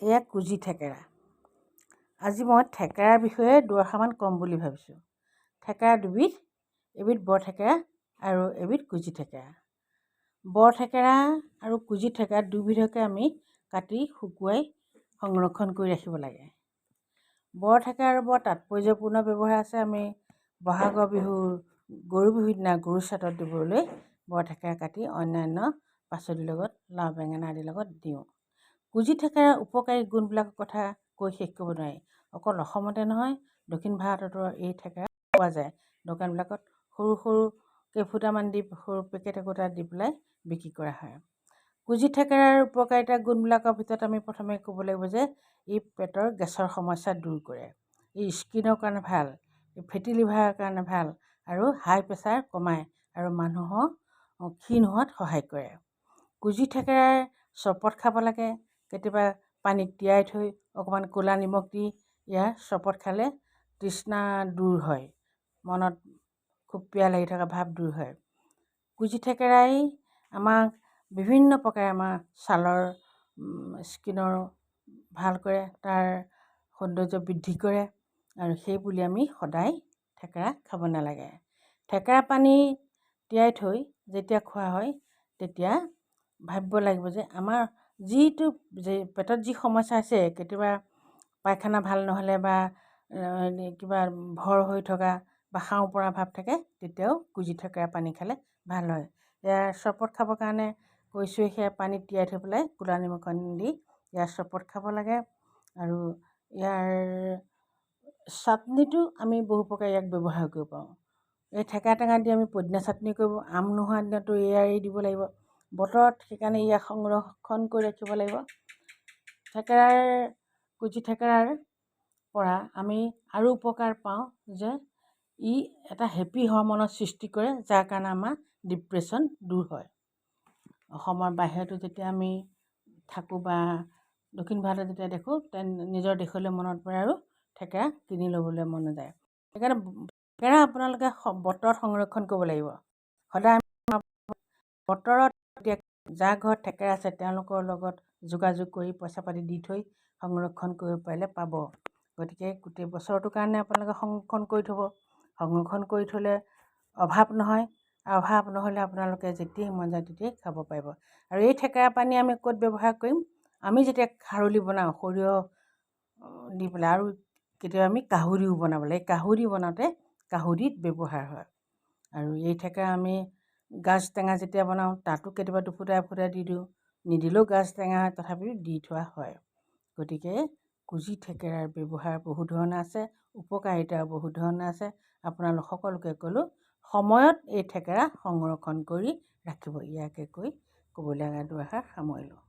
এয়া কুজি থেকেৰা। আজি মই থেকেৰাৰ বিষয়ে দুআষাৰমান ক'ম বুলি ভাবিছোঁ। থেকেৰা দুবিধ, এবিধ বৰ থেকেৰা আৰু এবিধ কুজি থেকেৰা। বৰ থেকেৰা আৰু কুজি থেকেৰা দুবিধকে আমি কাটি শুকুৱাই সংৰক্ষণ কৰি ৰাখিব লাগে। বৰ থেকেৰাৰ বৰ তাৎপৰ্যপূৰ্ণ ব্যৱহাৰ আছে। আমি বহাগৰ বিহুৰ গৰু বিহুৰ দিনা গৰু চাটত দিবলৈ বৰ থেকেৰা কাটি অন্যান্য পাচলিৰ লগত, লাও বেঙেনা আদিৰ লগত দিওঁ। কুজি থেকেৰাৰ উপকাৰী গুণবিলাকৰ কথা কৈ শেষ কৰিব নোৱাৰি। অকল অসমতে নহয়, দক্ষিণ ভাৰততো এই থেকেৰা পোৱা যায়। দোকানবিলাকত সৰু সৰু কেইফুটামান দি সৰু পেকেট একোটা দি পেলাই বিক্ৰী কৰা হয়। কুজি থেকেৰাৰ উপকাৰিতা গুণবিলাকৰ ভিতৰত আমি প্ৰথমে ক'ব লাগিব যে ই পেটৰ গেছৰ সমস্যা দূৰ কৰে, ই স্কিনৰ কাৰণে ভাল, ই ফেটি লিভাৰৰ কাৰণে ভাল আৰু হাই প্ৰেছাৰ কমায় আৰু মানুহৰ ক্ষীণ হোৱাত সহায় কৰে। কুজি থেকেৰাৰ চৰবত খাব লাগে। কেতিয়াবা পানীত তিয়াই থৈ অকণমান ক'লা নিমখ দি ইয়াৰ চৰবত খালে তৃষ্ণা দূৰ হয়, মনত খুব পিয়াহ লাগি থকা ভাৱ দূৰ হয়। কুজি থেকেৰাই আমাক বিভিন্ন প্ৰকাৰে আমাৰ ছালৰ স্কিনৰ ভাল কৰে, তাৰ সৌন্দৰ্য বৃদ্ধি কৰে আৰু সেই বুলি আমি সদায় থেকেৰা খাব নালাগে। থেকেৰা পানী তিয়াই থৈ যেতিয়া খোৱা হয় তেতিয়া ভাবিব লাগিব যে আমাৰ যিটো পেটত যি সমস্যা আছে, কেতিয়াবা পায়খানা ভাল নহ'লে বা কিবা ভৰ হৈ থকা বা খাওঁ পৰা ভাৱ থাকে, তেতিয়াও কুজি থেকেৰা পানী খালে ভাল হয়। ইয়াৰ চৰবত খাবৰ কাৰণে কৈছোঁৱে, সেয়া পানীত তিয়াই থৈ পেলাই ক'লা নিমখ দি ইয়াৰ চৰবত খাব লাগে। আৰু ইয়াৰ চাটনিটো আমি বহু প্ৰকাৰে ইয়াক ব্যৱহাৰ কৰিব পাৰোঁ। এই থেকেৰা টেঙা দি আমি পদিনা চাটনি কৰিব, আম নোহোৱা দিনতো এয়াই দিব লাগিব। বতৰত সেইকাৰণে ইয়াক সংৰক্ষণ কৰি ৰাখিব লাগিব। কুজি থেকেৰাৰ পৰা আমি আৰু উপকাৰ পাওঁ যে ই এটা হেপী হৰমনৰ সৃষ্টি কৰে, যাৰ কাৰণে আমাৰ ডিপ্ৰেশ্যন দূৰ হয়। অসমৰ বাহিৰতো যেতিয়া আমি থাকোঁ বা দক্ষিণ ভাৰতত যেতিয়া দেখোঁ, নিজৰ দেশলৈ মনত পৰে আৰু থেকেৰা কিনি ল'বলৈ মন যায়। সেইকাৰণে থেকেৰা আপোনালোকে বতৰত সংৰক্ষণ কৰিব লাগিব। সদায় বতৰত যাৰ ঘৰত থেকেৰা আছে তেওঁলোকৰ লগত যোগাযোগ কৰি পইচা পাতি দি থৈ সংৰক্ষণ কৰিব পাৰিলে পাব। গতিকে গোটেই বছৰটোৰ কাৰণে আপোনালোকে সংৰক্ষণ কৰি থ'ব। সংৰক্ষণ কৰি থ'লে অভাৱ নহয়, আৰু অভাৱ নহ'লে আপোনালোকে যেতিয়াই মন যায় তেতিয়াই খাব পাৰিব। আৰু এই থেকেৰা পানী আমি ক'ত ব্যৱহাৰ কৰিম? আমি যেতিয়া খাৰলি বনাওঁ সৰিয়হ দি পেলাই, আৰু কেতিয়াবা আমি কাহুদিও বনাব লাগে। এই কাহুদি বনাওঁতে কাহুদিত ব্যৱহাৰ হয়। আৰু এই থেকেৰা আমি গাজ টেঙা যেতিয়া বনাওঁ তাতো কেতিয়াবা দুফুটা এফুটা দি দিওঁ, নিদিলেও গাজ টেঙা তথাপিও দি থোৱা হয়। গতিকে কুজি থেকেৰাৰ ব্যৱহাৰ বহুত ধৰণৰ আছে, উপকাৰিতাও বহুত ধৰণৰ আছে। আপোনালোক সকলোকে ক'লোঁ, সময়ত এই থেকেৰা সংৰক্ষণ কৰি ৰাখিব। ইয়াকে কৈ ক'বলগীয়া দুআষাৰ সামৰিলোঁ।